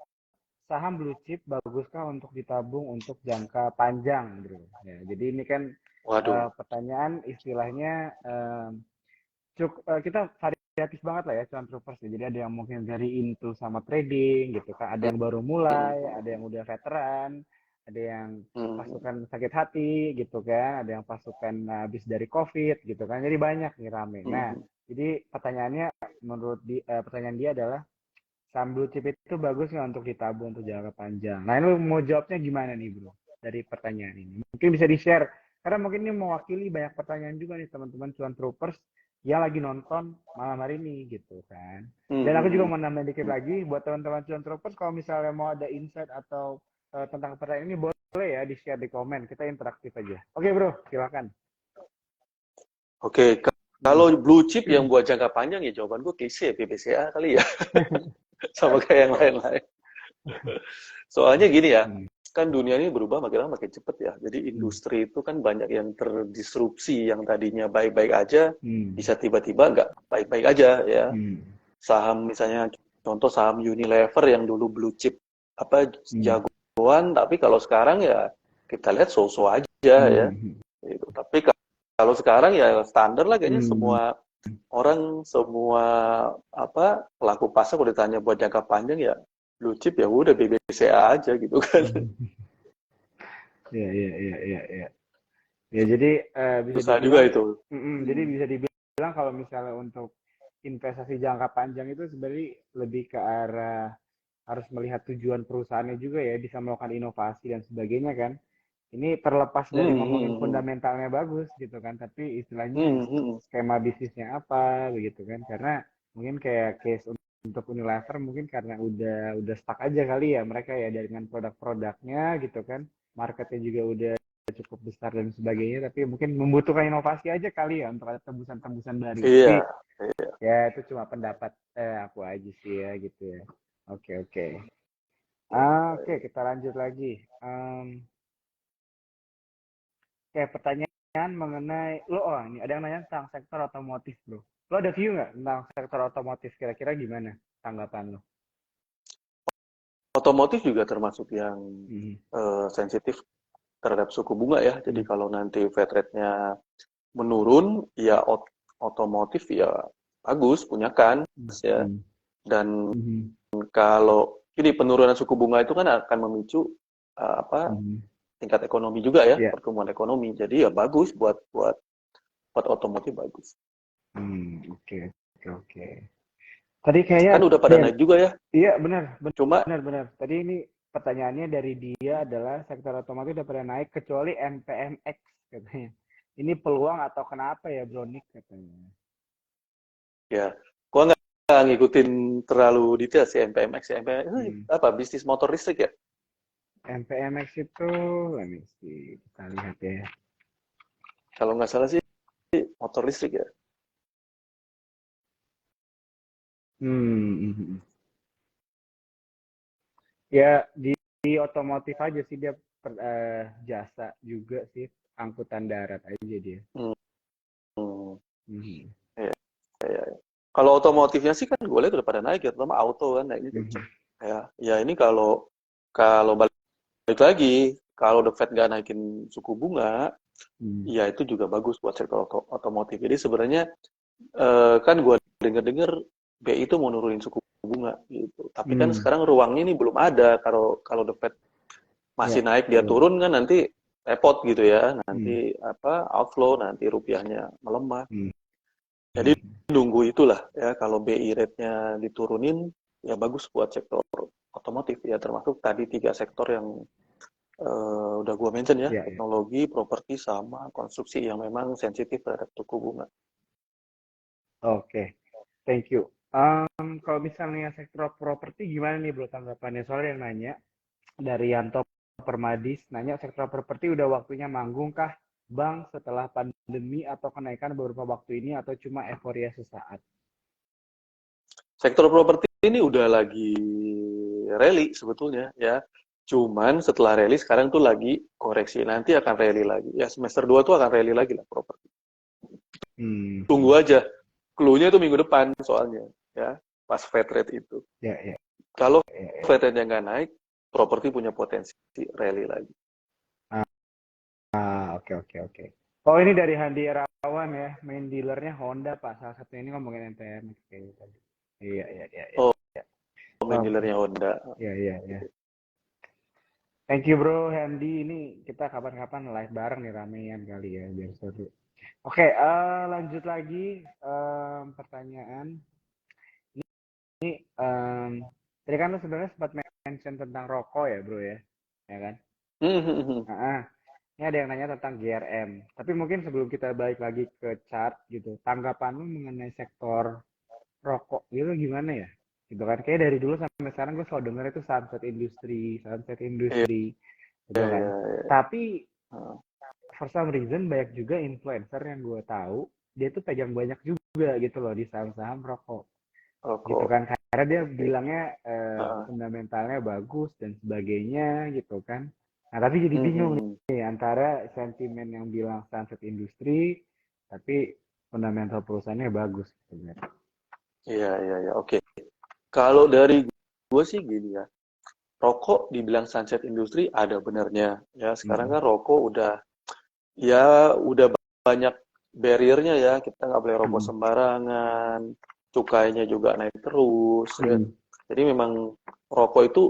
saham blue chip baguskah untuk ditabung untuk jangka panjang, bro? Ya, jadi ini kan Waduh. pertanyaan istilahnya kita variatif banget lah ya, cuan troopers ya. Jadi ada yang mungkin dari into sama trading gitu kan, ada yang baru mulai, ada yang udah veteran, ada yang Hmm, pasukan sakit hati gitu kan, ada yang pasukan habis dari COVID gitu kan. Jadi banyak nih rame. Nah, hmm. jadi pertanyaannya pertanyaan dia adalah saham blue chip itu bagus nggak untuk ditabung untuk jangka panjang? Nah, lu mau jawabnya gimana nih, bro? Dari pertanyaan ini. Mungkin bisa di-share. Karena mungkin ini mewakili banyak pertanyaan juga nih teman-teman cuan troopers yang lagi nonton malam hari ini gitu kan. Hmm, Dan aku hmm, juga hmm. mau nambahin dikit lagi buat teman-teman cuan troopers kalau misalnya mau ada insight atau tentang pertanyaan ini boleh ya di-share di komen. Kita interaktif aja. Oke, bro, silakan. Oke, Mm. kalau blue chip yang buat jangka panjang ya jawaban gue KC, PBCA kali ya. Sama kayak yang lain-lain. Soalnya gini ya, Hmm. kan dunia ini berubah makin lama makin cepet ya. Jadi Hmm. industri itu kan banyak yang terdisrupsi, yang tadinya baik-baik aja, Hmm. bisa tiba-tiba nggak baik-baik aja ya. Hmm. Saham misalnya, contoh saham Unilever yang dulu blue chip, apa Hmm. jagoan, tapi kalau sekarang ya kita lihat so-so aja ya. Hmm. Gitu. Tapi kalau sekarang ya standar lah kayaknya Hmm. semua orang, semua apa pelaku pasar kalau ditanya buat jangka panjang ya blue chip ya udah BBCA aja gitu kan. Hmm. Iya, iya, iya, iya, iya. Ya, jadi bisa Susah juga dibilang, itu. jadi bisa dibilang kalau misalnya untuk investasi jangka panjang itu sebenarnya lebih ke arah harus melihat tujuan perusahaannya juga ya, bisa melakukan inovasi dan sebagainya kan. Ini terlepas dari Hmm, ngomongin hmm, hmm. fundamentalnya bagus gitu kan, tapi istilahnya Hmm, hmm. skema bisnisnya apa begitu kan. Karena mungkin kayak case untuk Unilever mungkin karena udah stuck aja kali ya mereka ya dengan produk-produknya gitu kan. Marketnya juga udah cukup besar dan sebagainya, tapi mungkin membutuhkan inovasi aja kali ya untuk ada tembusan-tembusan baru. Iya, Tapi iya. ya itu cuma pendapat aku aja sih ya gitu ya. Oke, oke. Oke, kita lanjut lagi. Oke, pertanyaan mengenai lo, ini ada yang nanya tentang sektor otomotif, bro. Lo ada view nggak tentang sektor otomotif? Kira-kira gimana tanggapan lo? Otomotif juga termasuk yang Hmm. sensitif terhadap suku bunga ya. Jadi Hmm. kalau nanti Fed rate-nya menurun, ya otomotif ya bagus, punya kans ya. Hmm. Dan Hmm. kalau ini penurunan suku bunga itu kan akan memicu apa Hmm. tingkat ekonomi juga ya, Ya. pertumbuhan ekonomi. Jadi ya bagus buat buat buat otomotif bagus. Oke, oke, oke. Tadi kayaknya Kan udah pada dari, naik juga ya. iya benar, Cuma benar, benar. Tadi ini pertanyaannya dari dia adalah sektor otomotif udah pada naik kecuali MPMX katanya. ini peluang atau kenapa ya Bro Nick katanya. Ya, gua nggak ngikutin terlalu detail sih MPMX ya. MPMX itu Hmm. apa? Bisnis motor listrik ya? MPMX itu, ini sih kita lihat ya. Kalau nggak salah sih motor listrik ya. Hmm. Ya di otomotif aja sih dia jasa juga sih, angkutan darat aja dia. Hmm. Hmm. Mhm. Ya, ya, ya. Kalau otomotifnya sih kan gue lihat udah pada naik ya, terutama auto kan naiknya kenceng. Mhm. Ya, ya ini kalau kalau balik lagi, kalau The Fed nggak naikin suku bunga, Hmm. ya itu juga bagus buat sektor otomotif. Jadi sebenarnya kan gue denger-denger BI itu mau nurunin suku bunga gitu. Tapi kan Hmm. sekarang ruangnya ini belum ada. Kalau The Fed masih Ya, naik dia betul. turun kan nanti repot gitu ya. Hmm. Nanti apa outflow, nanti rupiahnya melemah. Hmm. Jadi nunggu itulah ya kalau BI rate-nya diturunin ya bagus buat sektor otomotif ya termasuk tadi 3 sektor yang udah gua mention ya, Ya, ya. teknologi, properti sama konstruksi yang memang sensitif terhadap suku bunga. Oke, thank you. Kalau misalnya sektor properti gimana nih bro tanggapannya? Soalnya yang nanya dari Yanto Permadis, nanya sektor properti udah waktunya manggung kah Bang setelah pandemi atau kenaikan beberapa waktu ini atau cuma euforia sesaat? Sektor properti ini udah lagi rally sebetulnya ya. Cuman setelah rally sekarang tuh lagi koreksi. Nanti akan rally lagi. Ya semester 2 tuh akan rally lagi lah properti. Tunggu Hmm. aja. Clue-nya tuh minggu depan soalnya ya. Pas Fed rate itu. Ya, ya, Kalau ya, ya. Fed rate-nya nggak naik, properti punya potensi rally lagi. Oke, oke, oke. Oh, ini dari Handi Irawan ya, main dealernya Honda Pak. Salah satu ini ngomongin NTN kayak tadi. Iya, iya, iya, iya. Oh, main Oke. dealernya Honda. Iya, iya, iya. Thank you bro Handi. Ini kita kapan-kapan live bareng nih ramean kali ya biar seru. Oke, lanjut lagi pertanyaan. Ini tadi kan lu sebenarnya sempat mention tentang rokok ya bro ya, ya kan? Nah, ini ada yang nanya tentang GRM. Tapi mungkin sebelum kita balik lagi ke chart gitu, tanggapan lu mengenai sektor rokok gitu gimana ya? Gitu kan, kayak dari dulu sampai sekarang gue selalu denger itu sunset Iya, industry, gitu iya, kan. iya. Tapi Heeh. for some reason banyak juga influencer yang gue tahu, dia tuh pegang banyak juga gitu loh di saham-saham rokok, gitu Rokok. kan. Karena dia Iya. bilangnya Heeh. fundamentalnya bagus dan sebagainya gitu kan. Nah tapi jadi bingung Mhm. nih antara sentimen yang bilang sunset industri, tapi fundamental perusahaannya bagus gitu kan. Iya, iya, iya. Oke. Kalau dari gue sih gini ya, rokok dibilang sunset industri ada benernya. Ya, sekarang Mm-mm. kan rokok udah banyak barriernya ya. Kita nggak boleh rokok Mm-mm. sembarangan, cukainya juga naik terus ya. Mm-mm. Jadi memang rokok itu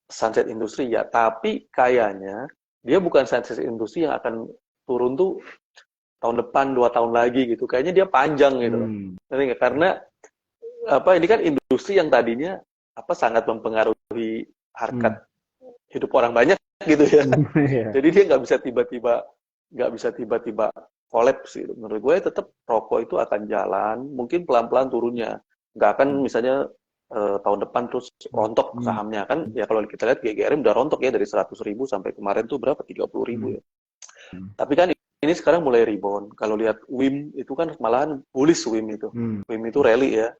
sunset industri ya, tapi kayaknya dia bukan sunset industri yang akan turun tuh tahun depan, 2 tahun lagi gitu. Kayaknya dia panjang gitu loh. Mm. Ngerti nggak? Karena apa ini kan industri yang tadinya apa sangat mempengaruhi harkat Mm. hidup orang banyak gitu ya. Iya. Jadi dia nggak bisa tiba-tiba kolaps gitu. Menurut gue tetap rokok itu akan jalan, mungkin pelan-pelan turunnya. Nggak akan misalnya tahun depan terus rontok Mm. sahamnya kan. Ya kalau kita lihat GGRM udah rontok ya dari 100.000 sampai kemarin tuh berapa 30.000 Mm. ya. Tapi kan ini sekarang mulai rebound. Kalau lihat WIM itu kan malahan bullish WIM itu. Mm. WIM itu rally ya.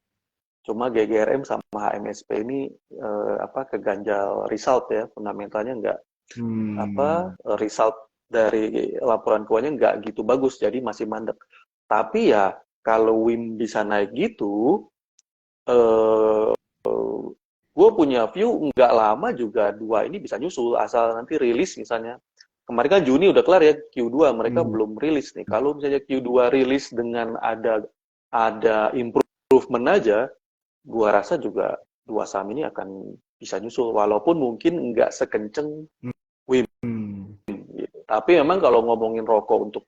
Cuma GGRM sama HMSP ini keganjal result ya, fundamentalnya nggak Mm. result dari laporan keuangannya nggak gitu bagus, jadi masih mandek. Tapi ya kalau WIM bisa naik gitu, eh, gue punya view nggak lama juga dua ini bisa nyusul asal nanti rilis misalnya. Kemarin kan Juni udah kelar ya Q2, mereka Mm. belum rilis nih. Kalau misalnya Q2 rilis dengan ada improvement aja, gua rasa juga dua saham ini akan bisa nyusul walaupun mungkin nggak sekenceng WIM Mm. gitu. Tapi memang kalau ngomongin rokok untuk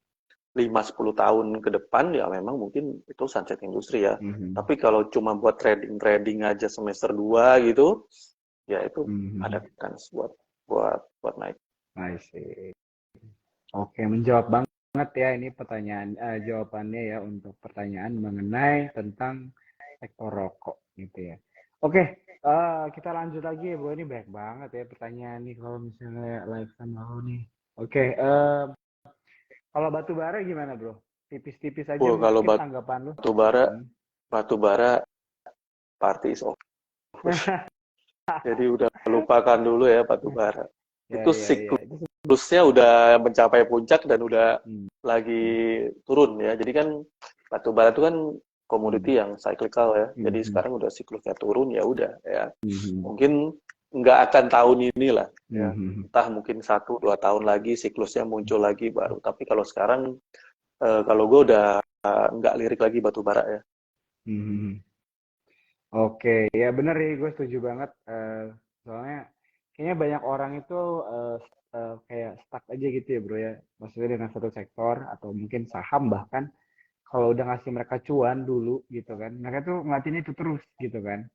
5-10 tahun ke depan ya memang mungkin itu sunset industri ya. Mm. Tapi kalau cuma buat trading aja semester 2 gitu, ya itu ada Mm. kans buat buat buat naik. I see. Oke, menjawab Bang. banget ya ini pertanyaan jawabannya ya untuk pertanyaan mengenai tentang sektor rokok gitu ya. Oke, kita lanjut lagi ya bro. Ini banyak banget ya pertanyaan nih kalau misalnya live sama lo nih. Oke, kalau batu bara gimana bro? Tipis-tipis aja Wah, kalau mungkin tanggapan lu. batu bara, Hmm. batu bara party is over. Jadi udah lupakan dulu ya batu bara. Ya Itu ya ya. Itu siklusnya udah mencapai puncak dan udah hmm, lagi hmm, turun ya. Jadi kan batu bara itu kan hmm, komoditi yang cyclical ya. hmm, Jadi hmm, sekarang udah siklusnya turun ya udah ya. hmm, Mungkin nggak akan tahun ini lah hmm, ya. hmm, Entah mungkin 1-2 tahun lagi siklusnya muncul lagi baru. Tapi kalau sekarang kalau gue udah nggak lirik lagi batu bara ya. hmm, hmm. Oke, ya bener nih, gue setuju banget. Soalnya kayaknya banyak orang itu kayak stuck aja gitu ya bro ya. Maksudnya dengan satu sektor atau mungkin saham bahkan kalau udah ngasih mereka cuan dulu gitu kan. Mereka tuh ngeliatin itu terus gitu kan.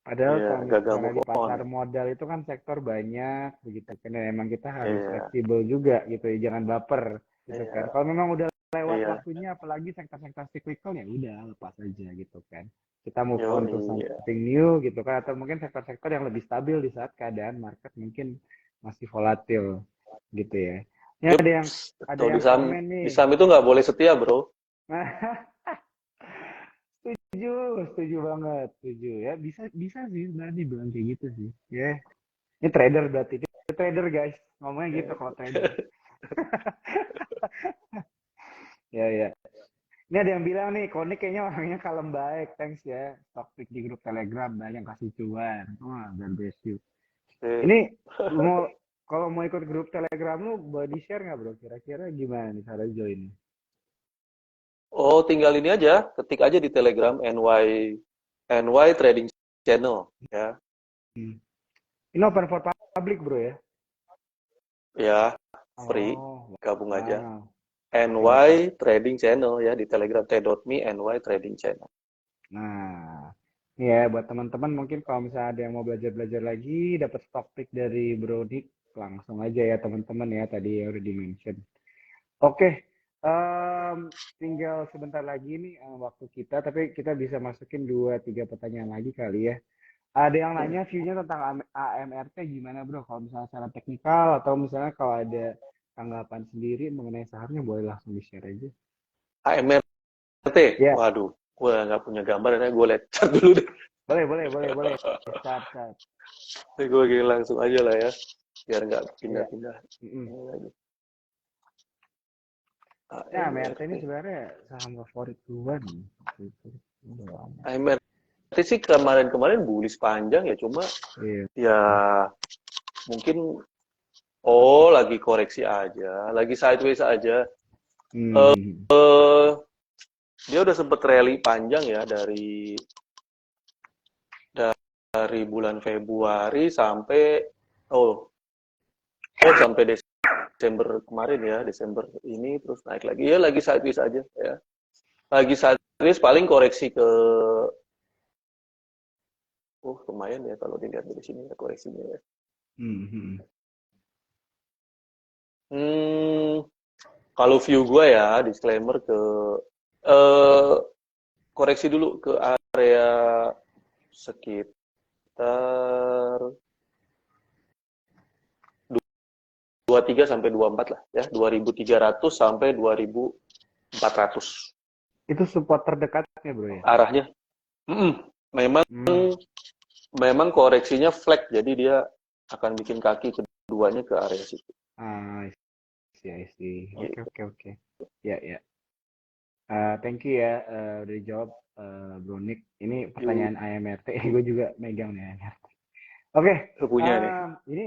Padahal Iya, kalau gagal misalnya move di on pasar ya. modal itu kan sektor banyak begitu kan. Dan emang kita harus Iya, fleksibel juga gitu ya. Jangan baper gitu kan. iya, Kalau memang udah lewat iya. waktunya apalagi sektor-sektor cyclical ya udah lepas aja gitu kan. Kita move Yo, on to iya. something new gitu kan atau mungkin sektor-sektor yang lebih stabil di saat keadaan market mungkin masih volatil gitu ya. Ini Yup, ada betul. yang komen Di nih. saham itu nggak boleh setia, bro. Setuju, setuju banget, setuju ya. Bisa bisa sih sebenarnya dibilang kayak gitu sih. Ya, ini trader berarti. Dia trader guys, ngomongnya gitu kalau trader. Ya ya. Ini ada yang bilang nih, Konik kayaknya orangnya kalem baik, thanks ya. Stock pick di grup Telegram, banyak kasih cuan. Wah, God bless you. Oke. Ini mau kalau mau ikut grup Telegram lu, boleh di share nggak bro? Kira-kira gimana nih cara join? Oh, tinggal ini aja, ketik aja di Telegram NY Trading Channel ya. Hmm. Ini open for public bro ya? Ya, free, Oh, gabung aja. wow. Oke oke. NY Trading Channel ya di Telegram t.me NY Trading Channel. Nah, ini ya buat teman-teman mungkin kalau misalnya ada yang mau belajar-belajar lagi, dapat stock pick dari Bro Dik, langsung aja ya teman-teman ya tadi ya udah di-mention. Oke, tinggal sebentar lagi nih waktu kita, tapi kita bisa masukin 2-3 pertanyaan lagi kali ya. Ada yang nanya view-nya tentang AMRT gimana bro? Kalau misalnya secara teknikal atau misalnya kalau ada tanggapan sendiri mengenai sahamnya boleh langsung di-share aja. AMRT, Ya, waduh, gue nggak punya gambar, ya gue lihat chat dulu deh. boleh, boleh, boleh, boleh. Start, start. Gue gini langsung aja lah ya, biar nggak Ya. pindah-pindah. Mm-mm. Ini lagi. Ya, MRT ini AMRT. sebenarnya saham favorit gue nih. Waktu itu. Udah lama. AMRT sih kemarin-kemarin bullish panjang ya, cuma Iya. ya mungkin oh lagi koreksi aja, lagi sideways aja. Hmm. Eh, dia udah sempet rally panjang ya dari bulan Februari sampai oh sampai Desember kemarin ya, Desember ini terus naik lagi ya, lagi sideways aja ya. Lagi sideways paling koreksi ke lumayan ya kalau dilihat dari sini ya koreksinya ya. Hmm. Hmm, kalau view gue ya disclaimer ke eh, koreksi dulu ke area sekitar 23 sampai 24 lah ya, 2.300 sampai 2.400 Itu support terdekatnya bro ya? arahnya. Memang Hmm. memang koreksinya flat, jadi dia akan bikin kaki keduanya ke area situ. Ah, I see. Oke, Gitu. oke, oke. Ya, ya. Thank you ya udah dijawab Bro Nick. Ini Yuk, pertanyaan AMRT. Gue juga megang nih AMRT. Oke, lu punya nih. ini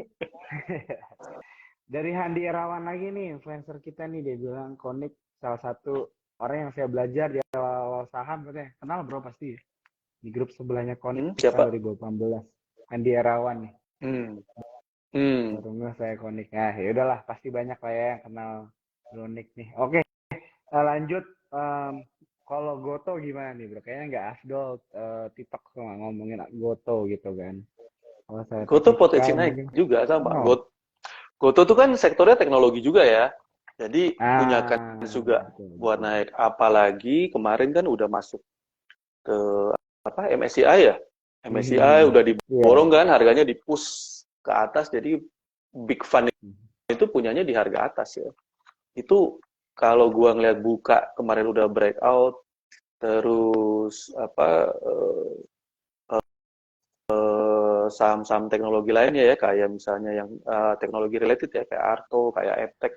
dari Handi Irawan lagi nih, influencer kita nih, dia bilang Konik salah satu orang yang saya belajar di awal-awal saham katanya. Kenal bro pasti ya? Di grup sebelahnya Konik tahun Siapa? 2018. Handi Irawan nih. Hmm. Hmm. Baru nggak saya Konik. Nah, ya udahlah, pasti banyak lah ya yang kenal Bro Nick nih. Oke, lanjut. Kalau Goto gimana nih bro? Kayaknya nggak afdol TikTok sama ngomongin Goto gitu kan. Kalau saya Goto teknikal potensi naik mungkin. juga sama. Oh. Goto tuh kan sektornya teknologi juga ya. Jadi punya kans juga betul, buat betul. naik. Apalagi kemarin kan udah masuk ke apa MSCI ya. MSCI Mhm. udah Iya. diborong kan, harganya di push ke atas. Jadi big fund itu punyanya di harga atas ya. Itu kalau gua ngeliat buka kemarin udah breakout, terus apa saham-saham teknologi lainnya ya kayak misalnya yang teknologi related ya kayak Arto, kayak Eptek.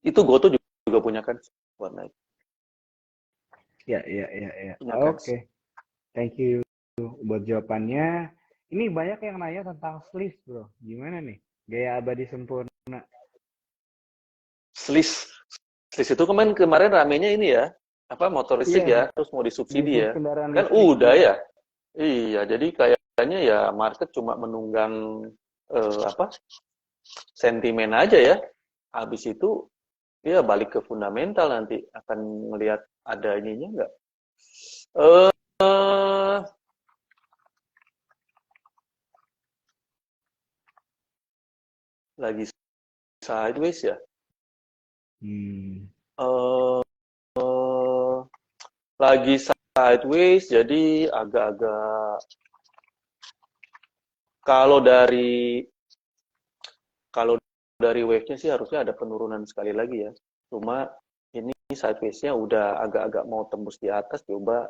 Itu Goto juga punya kan buat naik. Ya, ya, ya, ya. Punya kans. Oke, thank you buat jawabannya. Ini banyak yang nanya tentang Swiss, bro. Gimana nih? Gaya abadi sempurna. Slis. Slis itu kemarin ramenya ini ya. Apa motor listrik Iya, ya, terus mau disubsidi bisnis ya. kendaraan Kan listrik, udah iya. ya. Iya, jadi kayaknya ya market cuma menunggang apa? Sentimen aja ya. Habis itu ya balik ke fundamental nanti akan melihat ada ininya nggak? Eh lagi sideways ya. Hmm. Eh lagi sideways jadi agak-agak kalau dari kalau dari wave-nya sih harusnya ada penurunan sekali lagi ya. Cuma ini sideways-nya udah agak-agak mau tembus di atas, coba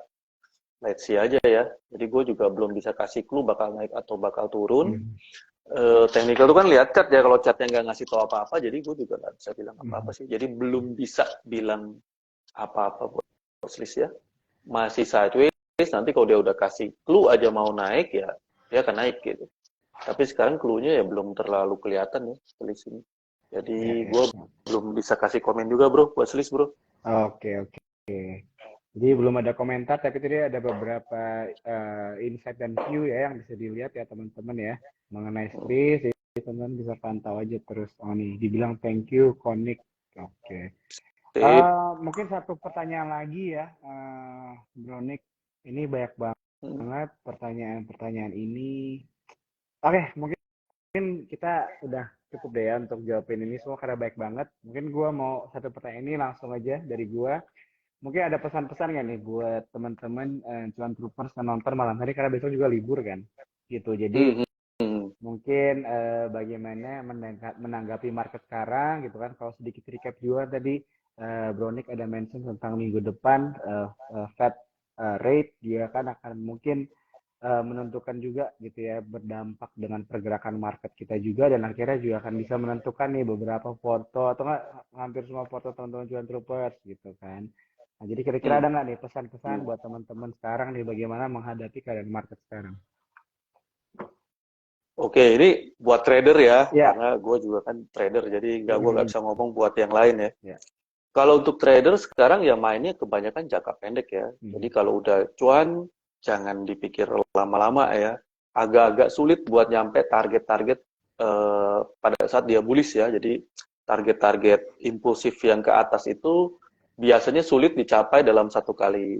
let's see aja ya. Jadi gue juga belum bisa kasih clue bakal naik atau bakal turun. Hmm. Technical tuh kan lihat chart ya, kalau chartnya nggak ngasih tahu apa-apa, jadi gue juga nggak bisa bilang apa-apa Hmm. sih. Jadi belum bisa bilang apa-apa buat Slis ya. Masih sideways, nanti kalau dia udah kasih clue aja mau naik ya, dia akan naik gitu. Tapi sekarang clue-nya ya belum terlalu kelihatan ya Slis ini. Ya, Jadi ya, gue ya. belum bisa kasih komen juga bro buat Slis bro. Oke, oke. Jadi belum ada komentar, tapi tadi ada beberapa insight dan view ya yang bisa dilihat ya teman-teman ya mengenai Swiss. Jadi teman-teman bisa pantau aja terus. Oh nih, dibilang thank you, Konik. Oke. Sip. Mungkin satu pertanyaan lagi ya, Bronik. Ini banyak banget pertanyaan-pertanyaan ini. Oke, mungkin kita udah cukup deh ya untuk jawabin ini semua karena baik banget. Mungkin gua mau satu pertanyaan ini langsung aja dari gua. Mungkin ada pesan-pesan nggak nih buat teman-teman cuan troopers yang nonton malam hari karena besok juga libur kan, gitu. Jadi Hmm, hmm, hmm. mungkin bagaimana menanggapi market sekarang gitu kan. Kalau sedikit recap juga tadi Bronik ada mention tentang minggu depan Fed rate dia kan akan mungkin menentukan juga gitu ya, berdampak dengan pergerakan market kita juga dan akhirnya juga akan bisa menentukan nih beberapa foto atau nggak hampir semua foto teman-teman Cuan Troopers gitu kan. Nah, jadi kira-kira ada Hmm, nggak nih pesan-pesan hmm. buat teman-teman sekarang nih bagaimana menghadapi keadaan market sekarang? Oke, ini buat trader ya, Ya. karena gue juga kan trader, jadi gue nggak Mhm. bisa ngomong buat yang lain ya. Ya. Kalau untuk trader sekarang ya mainnya kebanyakan jangka pendek ya. Jadi Mhm. kalau udah cuan, jangan dipikir lama-lama ya. Agak-agak sulit buat nyampe target-target pada saat dia bullish ya. Jadi target-target impulsif yang ke atas itu biasanya sulit dicapai dalam satu kali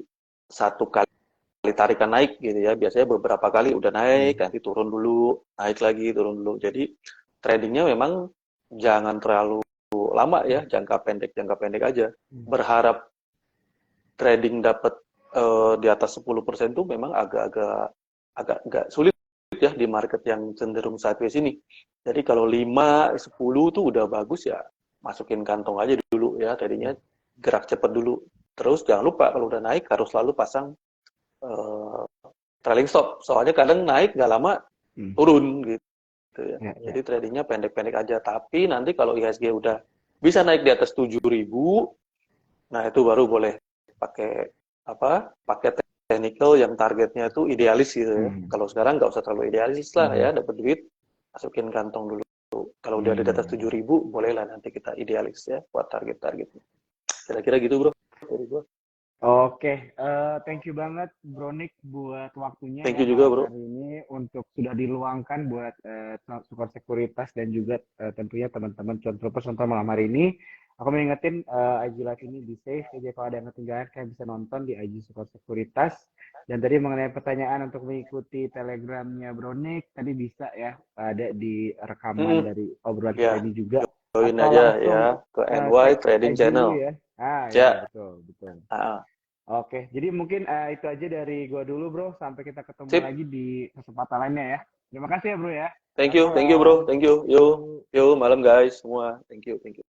tarikan naik gitu ya. Biasanya beberapa kali udah naik, Mhm. nanti turun dulu, naik lagi, turun dulu. Jadi tradingnya memang jangan terlalu lama ya, jangka pendek aja. Mhm. Berharap trading dapat di atas 10% tuh memang agak sulit ya di market yang cenderung sideways ini. Jadi kalau 5 10 tuh udah bagus ya, masukin kantong aja dulu ya, tadinya gerak cepat dulu. Terus jangan lupa kalau udah naik harus selalu pasang eh, trailing stop. Soalnya kadang naik nggak lama Mhm. turun gitu ya. Ya, Jadi ya. tradingnya pendek-pendek aja. Tapi nanti kalau IHSG udah bisa naik di atas 7.000, nah itu baru boleh pakai pakai technical yang targetnya itu idealis gitu ya. Mhm. Kalau sekarang nggak usah terlalu idealis lah ya, Mhm. dapat duit masukin kantong dulu. Kalau udah di atas Hmm. 7.000 bolehlah nanti kita idealis ya buat target-targetnya. Kira-kira gitu bro dari gua. Oke, thank you banget Bronik buat waktunya Thank ya you juga malam bro. hari ini untuk sudah diluangkan buat support sekuritas dan juga tentunya teman-teman Troopers nonton malam hari ini. Aku mau ingetin IG Live ini di save aja kalau ada yang ketinggalan kalian bisa nonton di IG support sekuritas. Dan tadi mengenai pertanyaan untuk mengikuti telegramnya Bronik tadi bisa ya ada di rekaman Hmm, dari obrolan kita ya, ini juga. join atau aja langsung ya ke NY cek Trading IG Channel. lu ya. Ya, Ya betul betul. ah, Oke, jadi mungkin itu aja dari gua dulu bro. Sampai kita ketemu sip. lagi di kesempatan lainnya ya. Terima kasih ya bro ya. Thank Selamat you malam. bro, thank you. Yo, Yuk. yo, malam guys semua. Thank you.